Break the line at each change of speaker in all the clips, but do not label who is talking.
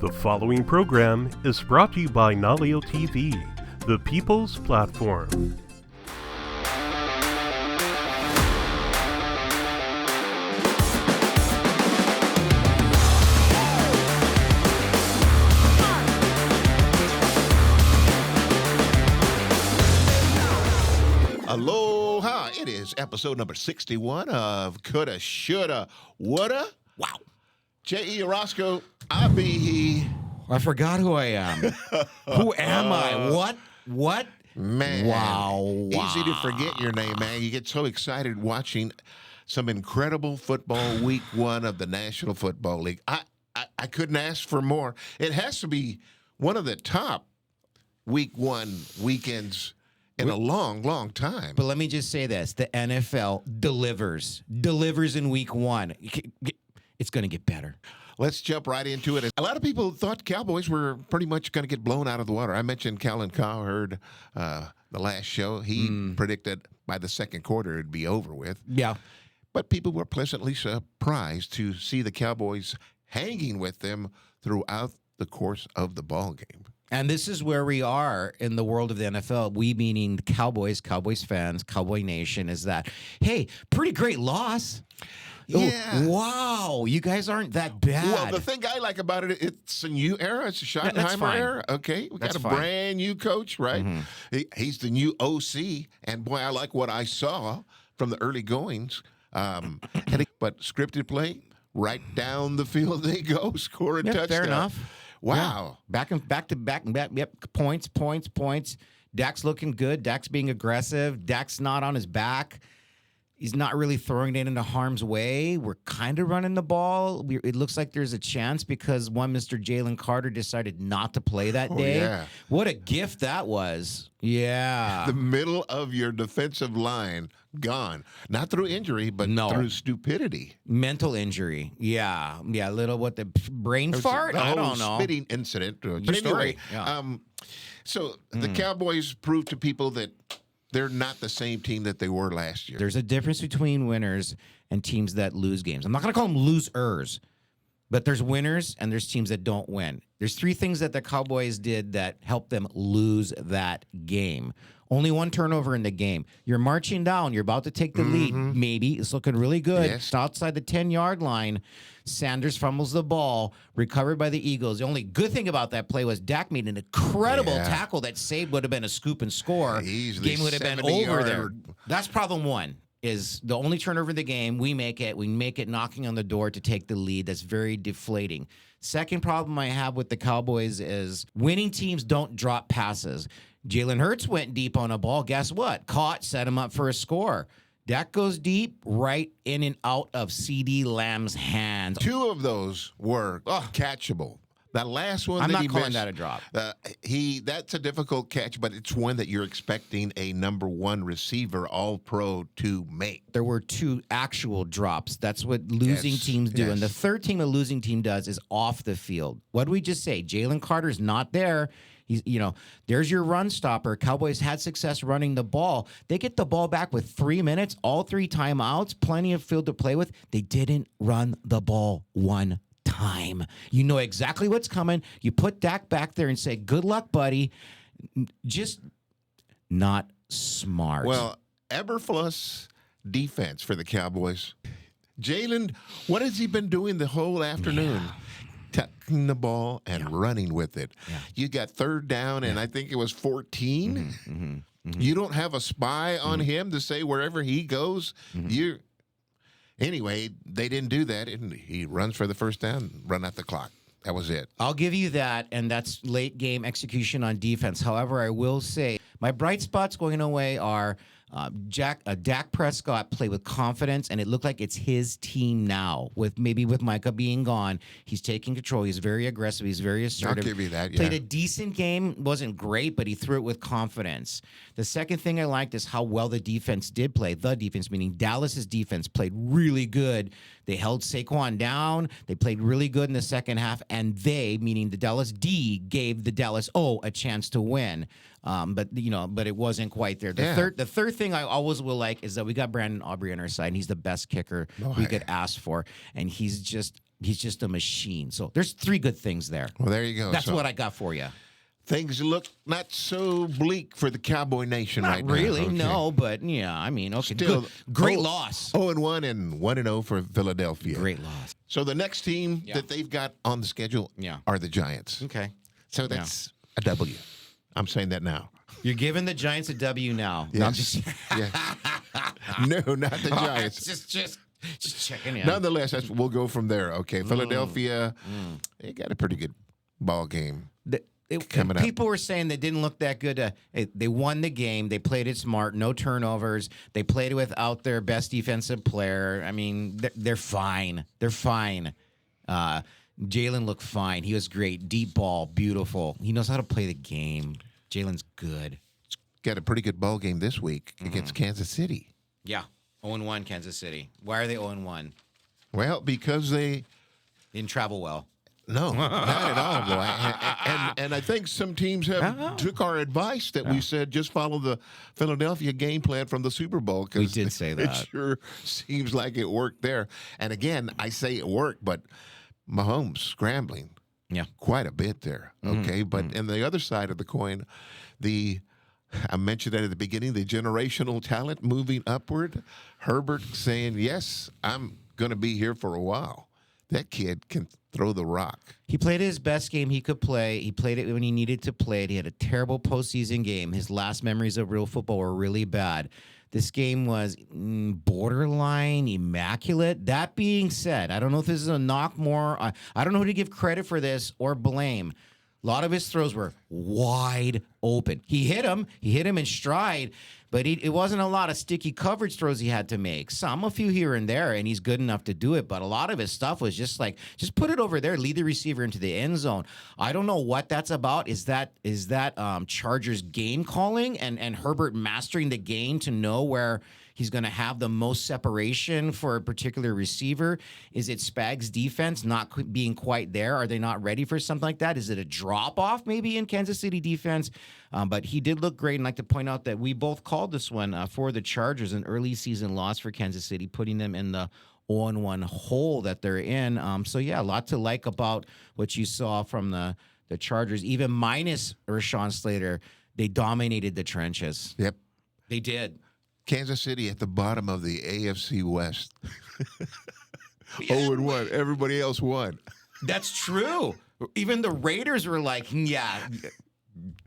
The following program is brought to you by Naleo TV, the people's platform.
Aloha! It is episode number 61 of Coulda, Shoulda, Woulda. Wow. J.E. Orozco, I be he.
I forgot who I am. Who am I? What?
Man.
Wow.
Easy to forget your name, man. You get so excited watching some incredible football week one of the National Football League. I couldn't ask for more. It has to be one of the top week one weekends in a long time.
But let me just say this. The NFL delivers in week one. It's going to get better.
Let's jump right into it. A lot of people thought Cowboys were pretty much going to get blown out of the water. I mentioned Callan Cowherd the last show. He predicted by the second quarter it'd be over with.
Yeah.
But people were pleasantly surprised to see the Cowboys hanging with them throughout the course of the ball game.
And this is where we are in the world of the NFL. We meaning Cowboys fans, Cowboy Nation, is that, hey, pretty great loss.
Yeah.
Oh, wow. You guys aren't that bad.
Well, the thing I like about it, it's a new era. It's a Schottenheimer era. Okay. We got a brand new coach, right? Mm-hmm. He's the new OC. And boy, I like what I saw from the early goings. But scripted play, right down the field they go, score a touchdown.
Fair enough.
Wow.
Yeah. Back to back. Yep. Points. Dak's looking good. Dak's being aggressive. Dak's not on his back. He's not really throwing it into harm's way. We're kind of running the ball. It looks like there's a chance because one Mr. Jalen Carter decided not to play that day.
Yeah.
What a gift that was. Yeah.
The middle of your defensive line gone. Not through injury, but through stupidity.
Mental injury. Yeah. Yeah. Little what the brain fart? I don't know.
Spitting incident. But anyway, so the Cowboys proved to people that they're not the same team that they were last year.
There's a difference between winners and teams that lose games. I'm not going to call them losers, but there's winners and there's teams that don't win. There's three things that the Cowboys did that helped them lose that game. Only one turnover in the game. You're marching down. You're about to take the lead. Maybe. It's looking really good.
Yes.
It's outside the 10-yard line. Sanders fumbles the ball, recovered by the Eagles. The only good thing about that play was Dak made an incredible tackle that saved would have been a scoop and score.
Easily
game would have been over there. That's problem one. Is the only turnover in the game. We make it knocking on the door to take the lead. That's very deflating. Second problem I have with the Cowboys is winning teams don't drop passes. Jalen Hurts went deep on a ball. Guess what? Caught, set him up for a score. Dak goes deep, right in and out of CD Lamb's hands.
Two of those were catchable. That last one,
I'm
that
not
he
calling
missed,
that a drop.
That's a difficult catch, but it's one that you're expecting a number one receiver, all pro, to make.
There were two actual drops. That's what losing teams do. And the third thing a losing team does is off the field. What did we just say? Jalen Carter's not there. He's, there's your run stopper. Cowboys had success running the ball. They get the ball back with 3 minutes, all three timeouts, plenty of field to play with. They didn't run the ball one time. You know exactly what's coming. You put Dak back there and say, good luck, buddy. Just not smart.
Well, Eberfluss defense for the Cowboys. Jalen, what has he been doing the whole afternoon? Tucking the ball and running with it. Yeah. You got third down, and I think it was 14. You don't have a spy on him to say wherever he goes, you're... Anyway, they didn't do that, and he runs for the first down, run out the clock. That was it.
I'll give you that, and that's late game execution on defense. However, I will say my bright spots going away are Dak Prescott played with confidence, and it looked like it's his team now. With Micah being gone, he's taking control. He's very aggressive. He's very assertive.
I'll give you that. Yeah.
Played a decent game. Wasn't great, but he threw it with confidence. The second thing I liked is how well the defense did play. The defense, meaning Dallas's defense, played really good. They held Saquon down. They played really good in the second half, and they, meaning the Dallas D, gave the Dallas O a chance to win. But it wasn't quite there. The third thing I always will like is that we got Brandon Aubrey on our side, and he's the best kicker we could ask for, and he's just a machine. So there's 3 good things there.
Well, there you go.
That's what I got for you.
Things look not so bleak for the Cowboy Nation right now.
Not really,
Okay.
no. But yeah, I mean, okay,
Still,
great loss.
0-1 and 1-0 for Philadelphia.
Great loss.
So the next team that they've got on the schedule are the Giants.
Okay.
So that's a W. I'm saying that now.
You're giving the Giants a W now.
Yes.
No, I'm just
No, not the Giants.
just checking in.
Nonetheless, we'll go from there. Okay, Philadelphia, they got a pretty good ball game. Coming up.
People were saying they didn't look that good. They won the game. They played it smart. No turnovers. They played it without their best defensive player. I mean, they're fine. They're fine. Jalen looked fine. He was great. Deep ball, beautiful. He knows how to play the game. Jalen's good.
Got a pretty good ball game this week against Kansas City.
Yeah, 0-1 Kansas City. Why are they 0-1?
Well, because they
didn't travel well.
No, not at all, boy. And I think some teams have took our advice that we said just follow the Philadelphia game plan from the Super Bowl.
We did say that.
It sure seems like it worked there. And again, I say it worked, but Mahomes scrambling quite a bit there. Okay, but in the other side of the coin, I mentioned that at the beginning, the generational talent moving upward. Herbert saying, yes, I'm going to be here for a while. That kid can throw the rock.
He played his best game he could play. He played it when he needed to play it. He had a terrible postseason game. His last memories of real football were really bad. This game was borderline immaculate. That being said, I don't know if this is a knock more. I don't know who to give credit for this or blame. A lot of his throws were wide open. He hit him in stride, but it wasn't a lot of sticky coverage throws he had to make. A few here and there, and he's good enough to do it. But a lot of his stuff was just put it over there, lead the receiver into the end zone. I don't know what that's about. Is that Chargers game calling and Herbert mastering the game to know where he's going to have the most separation for a particular receiver? Is it Spags' defense not being quite there? Are they not ready for something like that? Is it a drop-off maybe in Kansas City defense? But he did look great, and I'd like to point out that we both called this one for the Chargers an early season loss for Kansas City, putting them in the 0-1 hole that they're in. So, yeah, a lot to like about what you saw from the Chargers. Even minus Rashawn Slater, they dominated the trenches.
Yep.
They did.
Kansas City at the bottom of the AFC West. 0-1. Everybody else won.
That's true. Even the Raiders were like, yeah,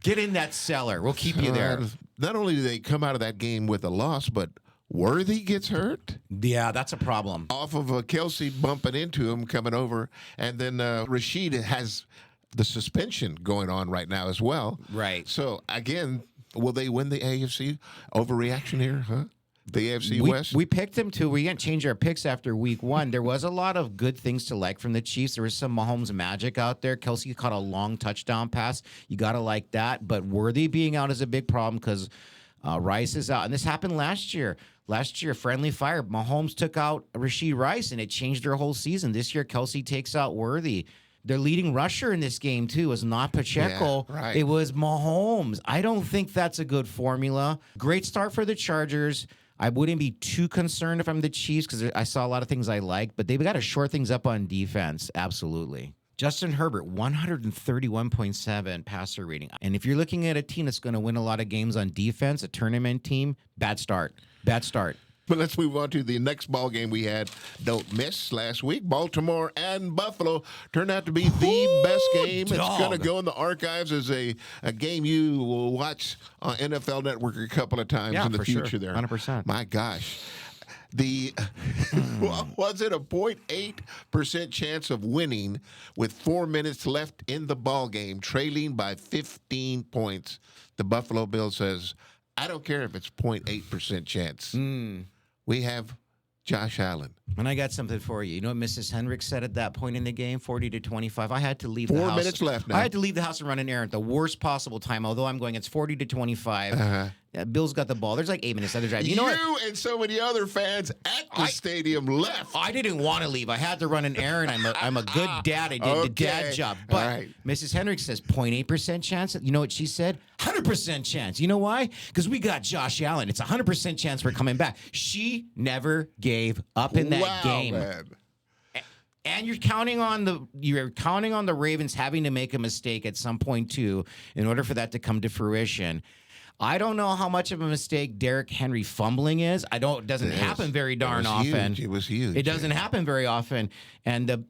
get in that cellar. We'll keep you there.
Not only do they come out of that game with a loss, but Worthy gets hurt.
Yeah, that's a problem.
Off of Kelsey bumping into him coming over. And then Rashid has the suspension going on right now as well.
Right.
So, again, will they win the AFC? Overreaction here, huh? The AFC West?
We picked them to. We can't change our picks after week one. There was a lot of good things to like from the Chiefs. There was some Mahomes magic out there. Kelsey caught a long touchdown pass. You got to like that. But Worthy being out is a big problem because Rice is out. And this happened last year. Last year, friendly fire. Mahomes took out Rashee Rice, and it changed their whole season. This year, Kelsey takes out Worthy. Their leading rusher in this game, too, was not Pacheco.
Yeah, right.
It was Mahomes. I don't think that's a good formula. Great start for the Chargers. I wouldn't be too concerned if I'm the Chiefs because I saw a lot of things I like, but they've got to shore things up on defense. Absolutely. Justin Herbert, 131.7 passer rating. And if you're looking at a team that's going to win a lot of games on defense, a tournament team, bad start. Bad start.
But let's move on to the next ball game we had. Don't miss last week. Baltimore and Buffalo turned out to be the best game.
Dog.
It's going to go in the archives as a game you will watch on NFL Network a couple of times in the future.
Sure.
There,
100%.
My gosh. Was it a 0.8% chance of winning with 4 minutes left in the ball game, trailing by 15 points? The Buffalo Bills says, I don't care if it's 0.8% chance. We have Josh Allen.
And I got something for you. You know what Mrs. Hendricks said at that point in the game? 40-25. I had to leave the house.
4 minutes left now.
I had to leave the house and run an errand at the worst possible time, although I'm going, it's 40-25. Bills got the ball. There's like 8 minutes of the drive. You know what?
and so many other fans at the stadium left.
I didn't want to leave. I had to run an errand. I'm a good dad. I did the dad job. But Mrs. Hendricks says 0.8% chance. You know what she said? 100% chance. You know why? Because we got Josh Allen. It's 100% chance we're coming back. She never gave up in that game.
Man.
And you're counting on the Ravens having to make a mistake at some point too, in order for that to come to fruition. I don't know how much of a mistake Derrick Henry fumbling is. It doesn't happen very darn often.
It was huge.
It doesn't happen very often. And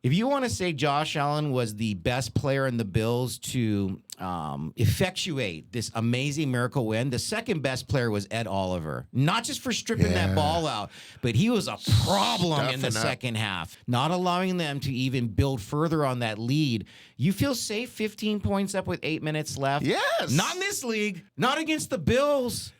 if you want to say Josh Allen was the best player in the Bills to effectuate this amazing miracle win, the second best player was Ed Oliver. Not just for stripping that ball out, but he was a problem in the second half, not allowing them to even build further on that lead. You feel safe 15 points up with 8 minutes left?
Yes.
Not in this league. Not against the Bills.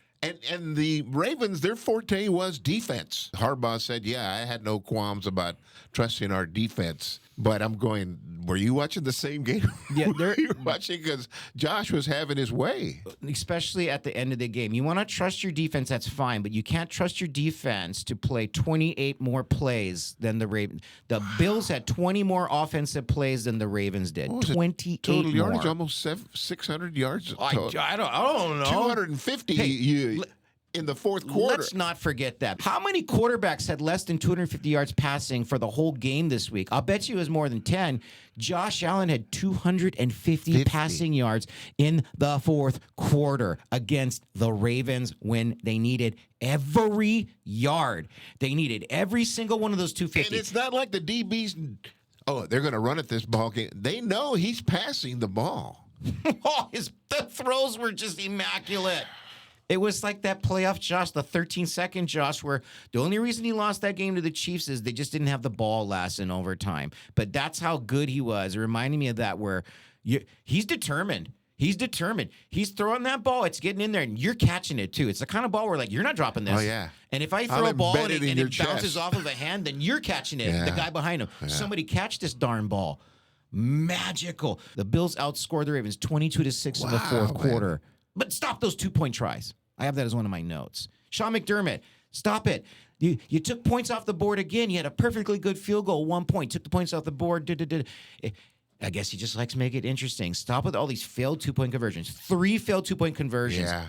And the Ravens, their forte was defense. Harbaugh said, I had no qualms about trusting our defense. But I'm going, were you watching the same game? Yeah, you were watching because Josh was having his way.
Especially at the end of the game. You want to trust your defense, that's fine. But you can't trust your defense to play 28 more plays than the Ravens. The Bills had 20 more offensive plays than the Ravens did. 28
total
more.
yardage, almost 600 yards.
I don't know.
250 in the fourth quarter.
Let's not forget that. How many quarterbacks had less than 250 yards passing for the whole game this week? I'll bet you it was more than 10. Josh Allen had 250 passing yards in the fourth quarter against the Ravens when they needed every yard. They needed every single one of those 250.
And it's not like the DBs, they're going to run at this ball game. They know he's passing the ball.
The throws were just immaculate. It was like that playoff Josh, the 13-second Josh, where the only reason he lost that game to the Chiefs is they just didn't have the ball last in overtime. But that's how good he was. It reminded me of that where he's determined. He's determined. He's throwing that ball. It's getting in there, and you're catching it, too. It's the kind of ball where, you're not dropping this.
Oh, yeah.
And if I throw a ball and it bounces
chest.
off of a hand, then you're catching it, the guy behind him. Yeah. Somebody catch this darn ball. Magical. The Bills outscored the Ravens 22-6 in the fourth quarter. But stop those 2-point tries. I have that as one of my notes. Sean McDermott, stop it. You took points off the board again. You had a perfectly good field goal, 1 point. Took the points off the board. I guess he just likes to make it interesting. Stop with all these failed 2-point conversions. 3 failed 2-point conversions.
Yeah.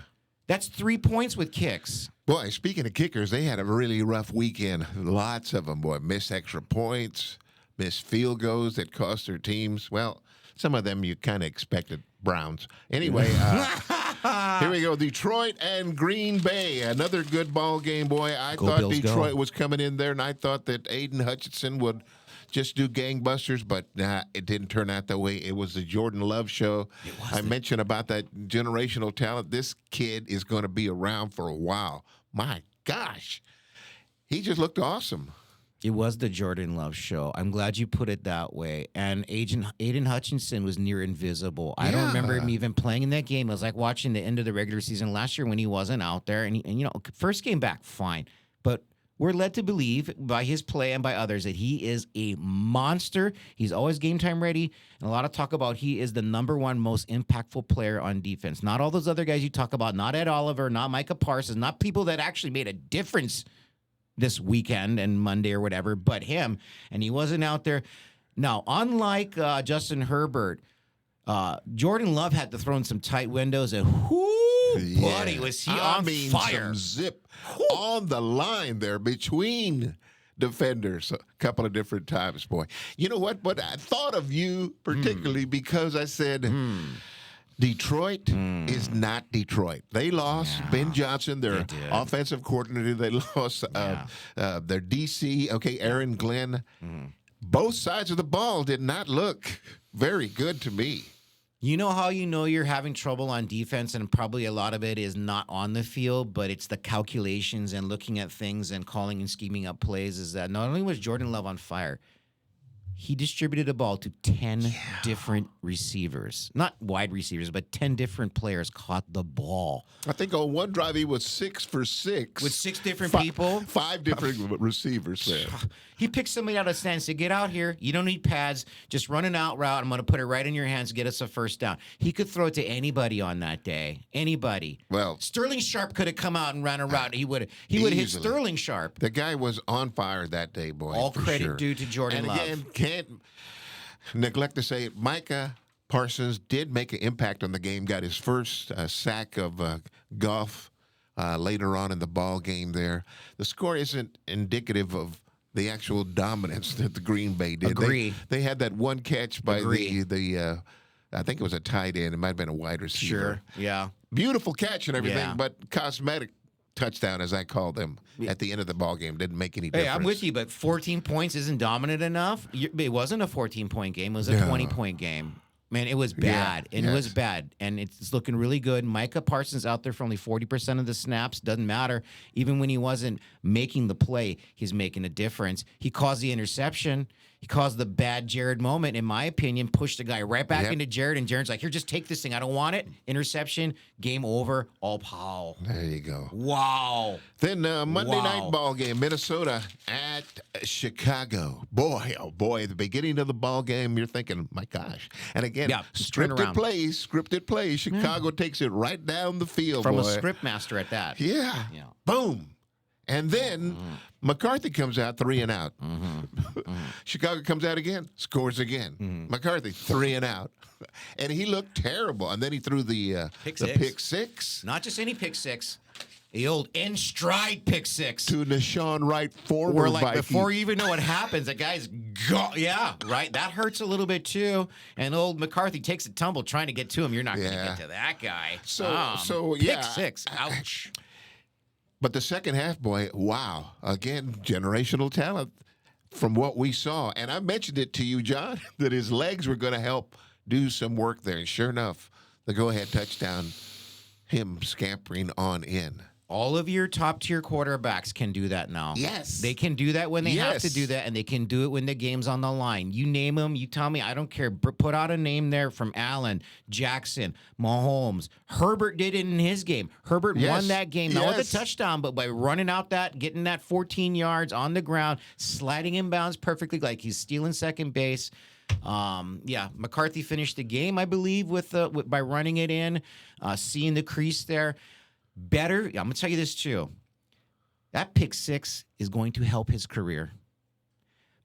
That's 3 points with kicks.
Boy, speaking of kickers, they had a really rough weekend. Lots of them, boy. Missed extra points, missed field goals that cost their teams. Well, some of them you kind of expected. Browns. Anyway, here we go. Detroit and Green Bay. Another good ball game, boy. I thought Bills Detroit was coming in there, and I thought that Aiden Hutchinson would just do gangbusters, but it didn't turn out that way. It was the Jordan Love show. I mentioned about that generational talent. This kid is going to be around for a while. My gosh. He just looked awesome.
It was the Jordan Love show. I'm glad you put it that way. And Aiden Hutchinson was near invisible. I don't remember him even playing in that game. It was like watching the end of the regular season last year when he wasn't out there. And first game back, fine. But we're led to believe by his play and by others that he is a monster. He's always game time ready. And a lot of talk about he is the number one most impactful player on defense. Not all those other guys you talk about. Not Ed Oliver, not Micah Parsons, not people that actually made a difference this weekend and Monday or whatever, but him, and he wasn't out there. Now, unlike Justin Herbert, Jordan Love had to throw in some tight windows, and buddy, was he on fire.
Some zip on the line there between defenders a couple of different times, boy. You know what? But I thought of you particularly because I said, Detroit is not Detroit. They lost Ben Johnson, their offensive coordinator. They lost their DC, Aaron Glenn. Both sides of the ball did not look very good to me.
You know how you know you're having trouble on defense, and probably a lot of it is not on the field, but it's the calculations and looking at things and calling and scheming up plays, is that not only was Jordan Love on fire, he distributed a ball to 10 different receivers. Not wide receivers, but 10 different players caught the ball.
I think on one drive he was 6 for 6.
With 6 different people?
5 different receivers there.
He picked somebody out of stand and said, get out here. You don't need pads. Just run an out route. I'm going to put it right in your hands. Get us a first down. He could throw it to anybody on that day. Anybody.
Well,
Sterling Sharp could have come out and ran a route. He would have hit Sterling Sharp.
The guy was on fire that day, boy.
All credit due to Jordan Love.
And again, can't neglect to say Micah Parsons did make an impact on the game. Got his first sack of Goff later on in the ball game there. The score isn't indicative of the actual dominance that the Green Bay did.
Agree.
They had that one catch by the I think it was a tight end. It might have been a wide receiver.
Sure, yeah.
Beautiful catch and everything,
Yeah.
but cosmetic touchdown, as I call them, at the end of the ball game. Didn't make any difference.
Hey, I'm with you, but 14 points isn't dominant enough. It wasn't a 14-point game. It was a 20-point game. Man, it was bad.
Yeah,
and it was bad. And it's looking really good. Micah Parsons out there for only 40% of the snaps. Doesn't matter. Even when he wasn't making the play, he's making a difference. He caused the interception. He caused the bad Jared moment, in my opinion, pushed the guy right back into Jared. And Jared's like, here, just take this thing. I don't want it. Interception. Game over. All pow.
There you go.
Wow.
Then Monday night ball game, Minnesota at Chicago. Boy, oh boy, at the beginning of the ball game, you're thinking, my gosh. And again, scripted plays. Chicago takes it right down the field,
From
boy.
a script master at that.
Yeah. Boom. And then McCarthy comes out 3 and out. Chicago comes out again, scores again. McCarthy 3 and out. And he looked terrible. And then he threw the pick six.
Not just any pick six. The old in stride pick six.
To Nashawn Wright, former
Where, like,
Viking.
before you even know what happens, the guy's gone. Yeah, right. That hurts a little bit too. And old McCarthy takes a tumble trying to get to him. You're not going to get to that guy. Pick six. Ouch.
But the second half, boy, wow. Again, generational talent from what we saw. And I mentioned it to you, John, that his legs were going to help do some work there. And sure enough, the go-ahead touchdown, him scampering on in.
All of your top-tier quarterbacks can do that now.
Yes.
They can do that when they have to do that, and they can do it when the game's on the line. You name them, you tell me, I don't care. Put out a name there from Allen, Jackson, Mahomes. Herbert did it in his game. Herbert won that game, not with a touchdown, but by running out getting that 14 yards on the ground, sliding inbounds perfectly like he's stealing second base. McCarthy finished the game, I believe, by running it in, seeing the crease there. Better, I'm going to tell you this too. That pick six is going to help his career.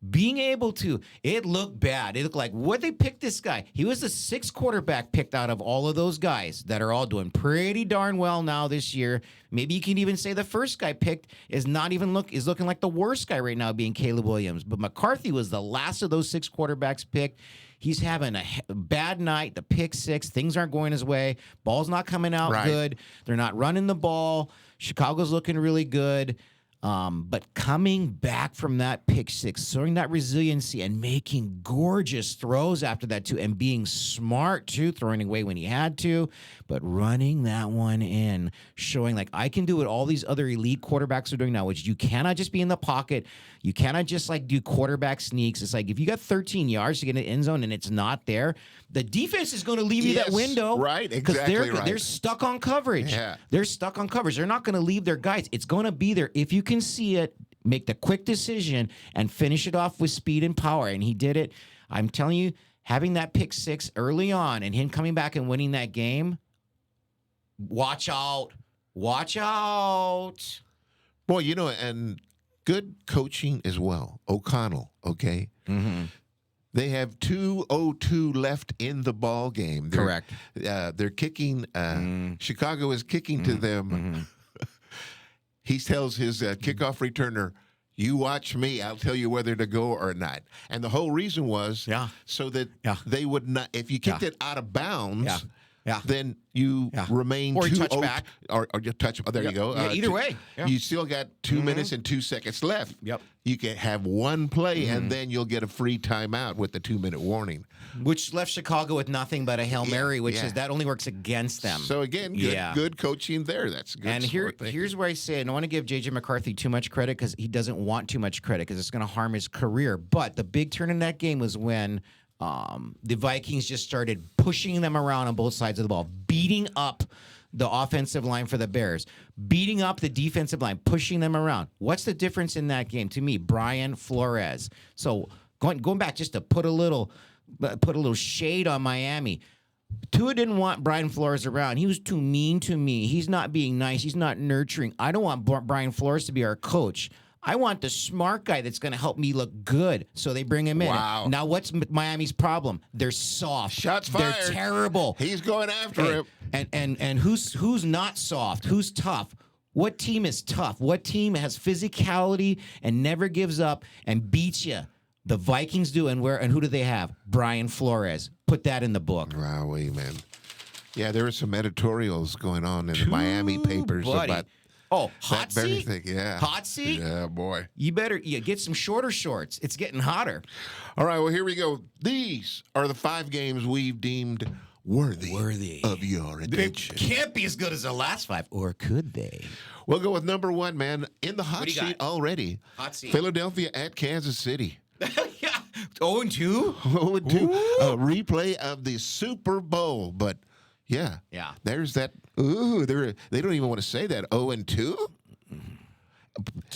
Being able to, it looked bad. It looked like, what'd they pick this guy? He was the 6th quarterback picked out of all of those guys that are all doing pretty darn well now this year. Maybe you can even say the first guy picked is looking like the worst guy right now, being Caleb Williams. But McCarthy was the last of those 6 quarterbacks picked. He's having a bad night, the pick six. Things aren't going his way. Ball's not coming out good. They're not running the ball. Chicago's looking really good. But coming back from that pick six, showing that resiliency and making gorgeous throws after that too, and being smart too, throwing away when he had to, but running that one in, showing like I can do what all these other elite quarterbacks are doing now, which you cannot just be in the pocket. You cannot just like do quarterback sneaks. It's like if you got 13 yards to get in the end zone and it's not there, the defense is going to leave you that window.
Right, exactly right.
They're stuck on coverage.
Yeah.
They're stuck on coverage. They're not going to leave their guys. It's going to be there. If you can see it, make the quick decision and finish it off with speed and power. And he did it. I'm telling you, having that pick six early on and him coming back and winning that game, watch out. Watch out.
Boy, you know, and good coaching as well. O'Connell, okay?
Mm-hmm.
They have 2:02 left in the ball game.
Correct.
They're kicking. Chicago is kicking to them.
Mm-hmm.
He tells his kickoff returner, "You watch me. I'll tell you whether to go or not." And the whole reason was so that they would not. If you kicked it out of bounds, then you remain
or you
2
touch back,
or you touch. Oh, there you go.
Either way,
you still got 2 minutes and 2 seconds left.
Yep.
You can have one play, and then you'll get a free timeout with the 2-minute warning,
which left Chicago with nothing but a Hail Mary, which is that only works against them.
So again, good coaching there. That's good.
And here's where I say, I don't want to give JJ McCarthy too much credit because he doesn't want too much credit because it's going to harm his career. But the big turn in that game was when The Vikings just started pushing them around on both sides of the ball, beating up the offensive line for the Bears, beating up the defensive line, pushing them around. What's the difference in that game? To me, Brian Flores. So going back just to put a little shade on Miami. Tua didn't want Brian Flores around. He was too mean to me. He's not being nice. He's not nurturing. I don't want Brian Flores to be our coach. I want the smart guy that's going to help me look good. So they bring him in.
Wow.
Now, what's Miami's problem? They're soft.
Shots fired.
They're terrible.
He's going after him.
And who's not soft? Who's tough? What team is tough? What team has physicality and never gives up and beats you? The Vikings do, and who do they have? Brian Flores. Put that in the book.
Wowee, man. Yeah, there were some editorials going on in the Miami papers about
hot
that very
seat?
thing. Yeah.
Hot seat?
Yeah, boy.
You better get some shorter shorts. It's getting hotter.
All right, well, here we go. These are the 5 games we've deemed worthy of your attention.
Can't be as good as the last 5, or could they?
We'll go with number 1, man. In the hot
do you
seat
got? Hot seat.
Philadelphia at Kansas City.
Yeah. 0-2?
0-2. A replay of the Super Bowl. But, yeah. There's that. Ooh, they don't even want to say that. 0-2?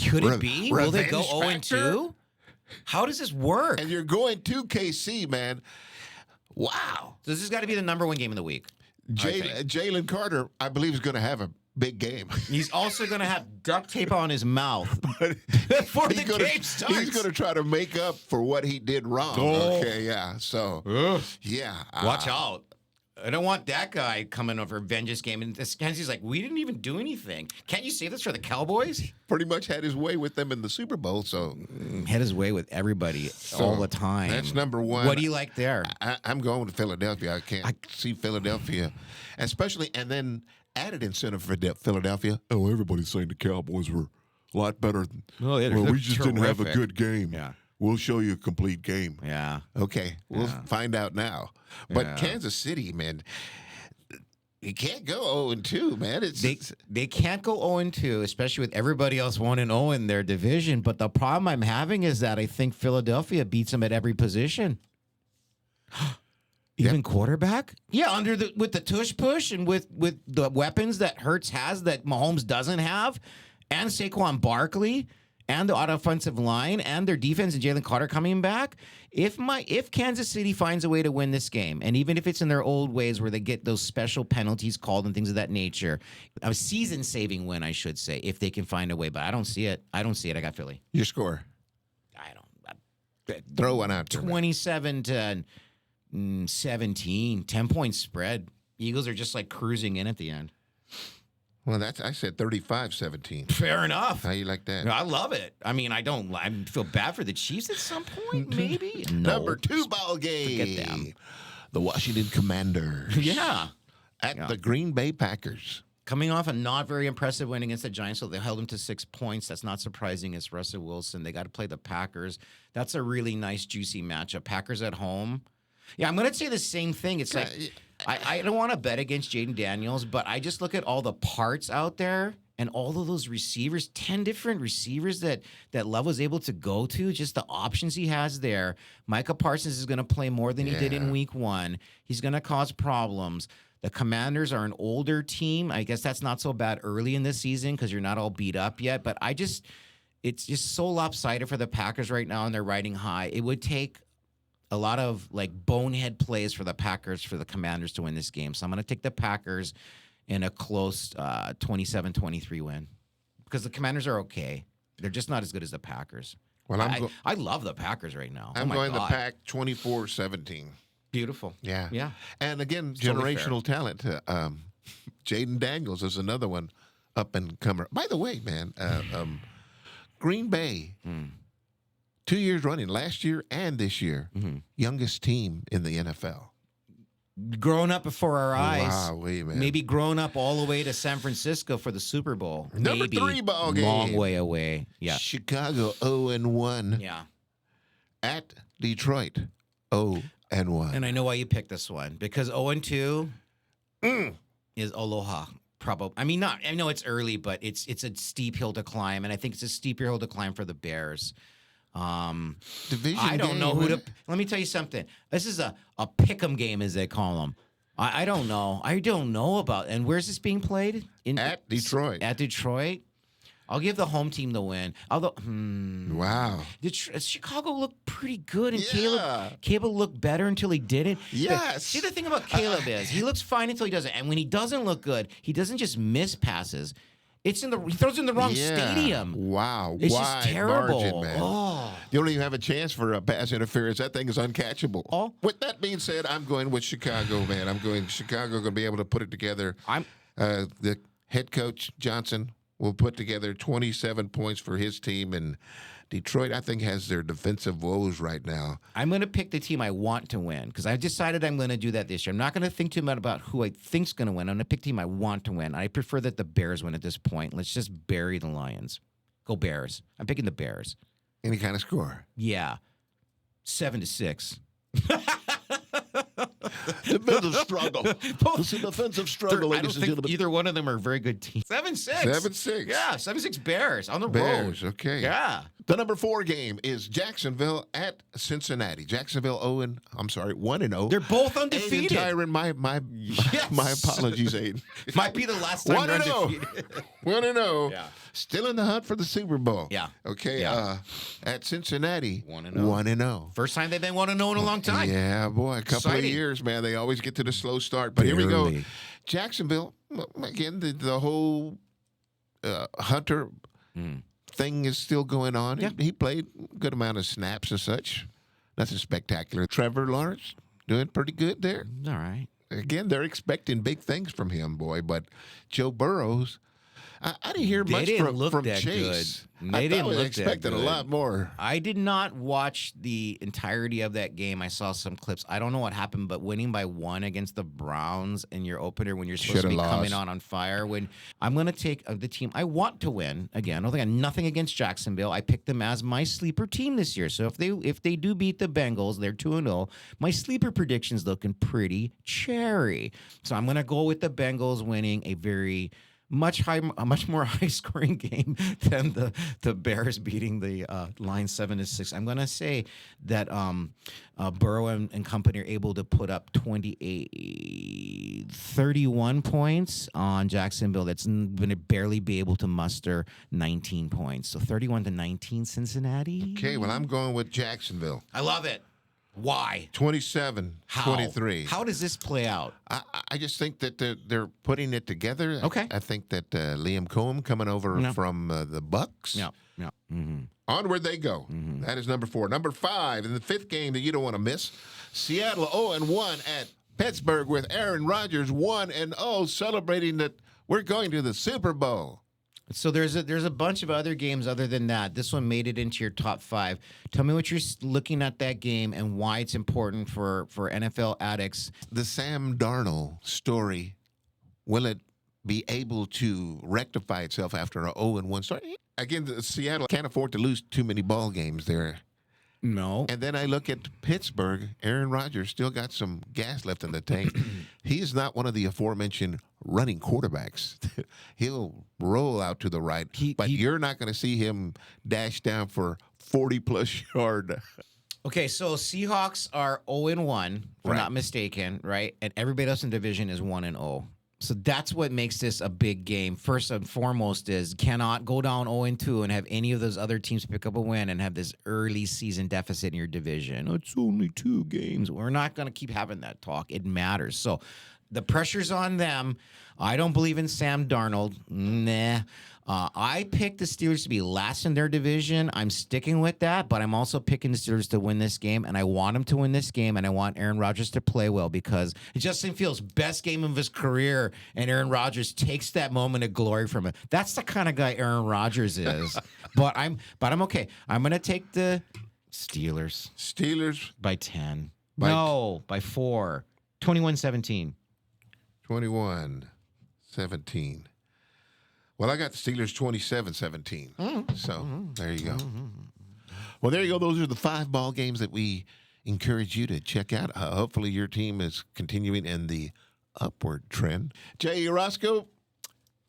Could it be? Will they go
revenge
0-2? How does this work?
And you're going to KC, man. Wow.
So this has got to be the number 1 game of the week.
Jalen Carter, I believe, is going to have a big game.
He's also going to have duct tape on his mouth before the game starts.
He's going to try to make up for what he did wrong.
Oh.
Okay, yeah. So, yeah.
Watch out. I don't want that guy coming over vengeance game. And Kenzie's like, we didn't even do anything. Can't you save this for the Cowboys?
Pretty much had his way with them in the Super Bowl. So
had his way with everybody all the time.
That's number 1.
What do you like there?
I'm going to Philadelphia. I can't see Philadelphia, especially, and then added incentive for Philadelphia. Oh, everybody's saying the Cowboys were a lot better. We just didn't have a good game.
Yeah.
We'll show you a complete game.
Yeah.
Okay, we'll find out now. But Kansas City, man, you can't go 0-2, man.
They can't go 0-2, especially with everybody else 1-0 in their division. But the problem I'm having is that I think Philadelphia beats them at every position. Even quarterback? Yeah, with the tush push and with the weapons that Hurts has that Mahomes doesn't have, and Saquon Barkley, and the offensive line, and their defense and Jalen Carter coming back. If Kansas City finds a way to win this game, and even if it's in their old ways where they get those special penalties called and things of that nature, a season-saving win, I should say, if they can find a way. But I don't see it. I got Philly.
Your score? Throw one out.
27-17, 10-point spread. Eagles are just like cruising in at the end.
Well, I said 35-17.
Fair enough.
How you like that?
I love it. I mean, I feel bad for the Chiefs at some point, maybe. No.
Number 2 ball game.
Forget them.
The Washington Commanders.
Yeah.
At the Green Bay Packers.
Coming off a not very impressive win against the Giants, so they held them to 6 points. That's not surprising. It's Russell Wilson. They got to play the Packers. That's a really nice, juicy matchup. Packers at home. Yeah, I'm going to say the same thing. It's like I don't want to bet against Jaden Daniels, but I just look at all the parts out there and all of those receivers, 10 different receivers that Love was able to go to, just the options he has there. Micah Parsons is going to play more than he did in week 1. He's going to cause problems. The Commanders are an older team. I guess that's not so bad early in the season because you're not all beat up yet, but it's just so lopsided for the Packers right now, and they're riding high. It would take a lot of like bonehead plays for the Packers, for the Commanders to win this game. So I'm going to take the Packers in a close 27-23 win because the Commanders are okay. They're just not as good as the Packers. Well, I love the Packers right now.
I'm going the Pack 24-17.
Beautiful.
Yeah.
Yeah.
And again, generational talent. Jaden Daniels is another one up and comer. By the way, man, Green Bay. 2 years running, last year and this year, youngest team in the NFL.
Grown up before our eyes.
Wow, man.
Maybe grown up all the way to San Francisco for the Super Bowl.
Number
Maybe
3 ball game.
Long way away. Yeah.
Chicago 0-1.
Yeah.
At Detroit 0-1.
And I know why you picked this one because 0-2 is Aloha. Probably. I mean, I know it's early, but it's a steep hill to climb, and I think it's a steep hill to climb for the Bears.
Division
I don't
game,
know who
man.
to. Let me tell you something. This is a pick'em game, as they call them. I don't know. I don't know about. And where's this being played?
At Detroit.
At Detroit. I'll give the home team the win. Although,
Wow.
Chicago looked pretty good, and
Yeah.
Caleb looked better until he didn't.
Yes.
See, the thing about Caleb is he looks fine until he doesn't, and when he doesn't look good, he doesn't just miss passes. He throws in the wrong stadium.
Wow.
It's
Wide
just terrible.
margin, man.
Oh.
You don't even have a chance for a pass interference. That thing is uncatchable.
Oh.
With that being said, I'm going with Chicago, man. I'm going Chicago going to be able to put it together. The head coach, Johnson, will put together 27 points for his team. And Detroit, I think, has their defensive woes right now.
I'm going to pick the team I want to win because I've decided I'm going to do that this year. I'm not going to think too much about who I think's going to win. I'm going to pick the team I want to win. I prefer that the Bears win at this point. Let's just bury the Lions. Go Bears. I'm picking the Bears.
Any kind of score.
Yeah. 7-6.
Defensive struggle. It's a defensive struggle,
I don't
ladies and
think
gentlemen.
either one of them are very good teams. 7-6.
7-6.
Yeah, 7-6 Bears on the
Bears,
road.
okay.
Yeah.
The number 4 game is Jacksonville at Cincinnati. Jacksonville 1-0.
They're both
Aiden
undefeated.
Tyron, my apologies, Aiden.
Might be the last time they're
1-0.
undefeated.
1-0.
Yeah.
Still in the hunt for the Super Bowl.
Yeah.
Okay.
Yeah.
At Cincinnati,
1-0.
1-0.
First time they've been 1-0 in a long time.
Yeah, boy, a couple
Exciting.
of years, man. They always get to the slow start. But here we go.
Barely.
Jacksonville, again, the whole Hunter thing is still going on.
Yeah.
He played a good amount of snaps and such. Nothing spectacular. Trevor Lawrence doing pretty good there.
All right.
Again, they're expecting big things from him, boy. But Joe Burrows, I didn't hear
They
much
didn't look
from
that
Chase.
good. They
I
didn't
thought we
look that
expected a
good.
lot more.
I did not watch the entirety of that game. I saw some clips. I don't know what happened, but winning by 1 against the Browns in your opener when you're supposed to be
Shoulda
coming
lost.
on fire. When I'm going to take the team I want to win. Again, I don't think I have nothing against Jacksonville. I picked them as my sleeper team this year. So if they do beat the Bengals, they're 2-0. My sleeper prediction's looking pretty cherry. So I'm going to go with the Bengals winning a much more high-scoring game than the Bears beating the Lions 7-6. I'm going to say that Burrow and company are able to put up 31 points on Jacksonville. That's going to barely be able to muster 19 points. So 31-19 Cincinnati.
Okay, well, I'm going with Jacksonville.
I love it. Why?
27-23.
How does this play out?
I just think that they're putting it together.
Okay.
I think that Liam Cohen coming over from the Bucks.
Yeah. Mm-hmm.
Onward they go. That is number 4. Number 5, in the 5th game that you don't want to miss, Seattle 0-1 at Pittsburgh with Aaron Rodgers 1-0, celebrating that we're going to the Super Bowl.
So there's a bunch of other games other than that. This one made it into your top 5. Tell me what you're looking at that game and why it's important for NFL addicts.
The Sam Darnold story, will it be able to rectify itself after an 0-1 start? Again, Seattle can't afford to lose too many ball games there.
No.
And then I look at Pittsburgh. Aaron Rodgers still got some gas left in the tank. He's not one of the aforementioned running quarterbacks. He'll roll out to the right, but you're not going to see him dash down for 40-plus yard.
Okay, so Seahawks are 0-1, if I'm
Right.
not mistaken, right? And everybody else in the division is 1-0. So that's what makes this a big game. First and foremost is cannot go down 0-2 and have any of those other teams pick up a win and have this early season deficit in your division. It's only 2 games. We're not going to keep having that talk. It matters. So the pressure's on them. I don't believe in Sam Darnold. Nah. I picked the Steelers to be last in their division. I'm sticking with that, but I'm also picking the Steelers to win this game, and I want them to win this game, and I want Aaron Rodgers to play well because Justin Fields' best game of his career, and Aaron Rodgers takes that moment of glory from it. That's the kind of guy Aaron Rodgers is. but I'm okay. I'm going to take the Steelers.
Steelers
By 10.
By
No, by 4. 21-17.
21-17. Well, I got the Steelers 27-17. So there you go. Well, there you go. Those are the 5 ball games that we encourage you to check out. Hopefully your team is continuing in the upward trend. Jay Roscoe,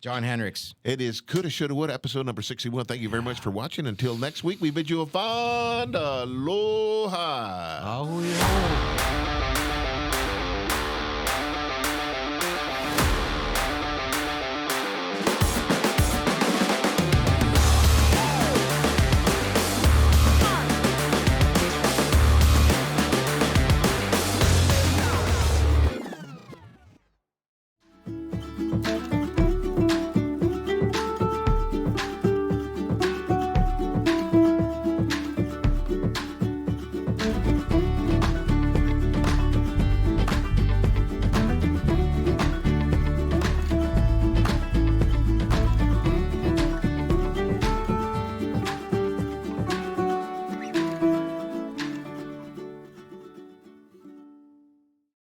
John Hendricks.
It is Coulda, Shoulda, Woulda, episode number 61. Thank you very much for watching. Until next week, we bid you a fond aloha.
Oh, yeah.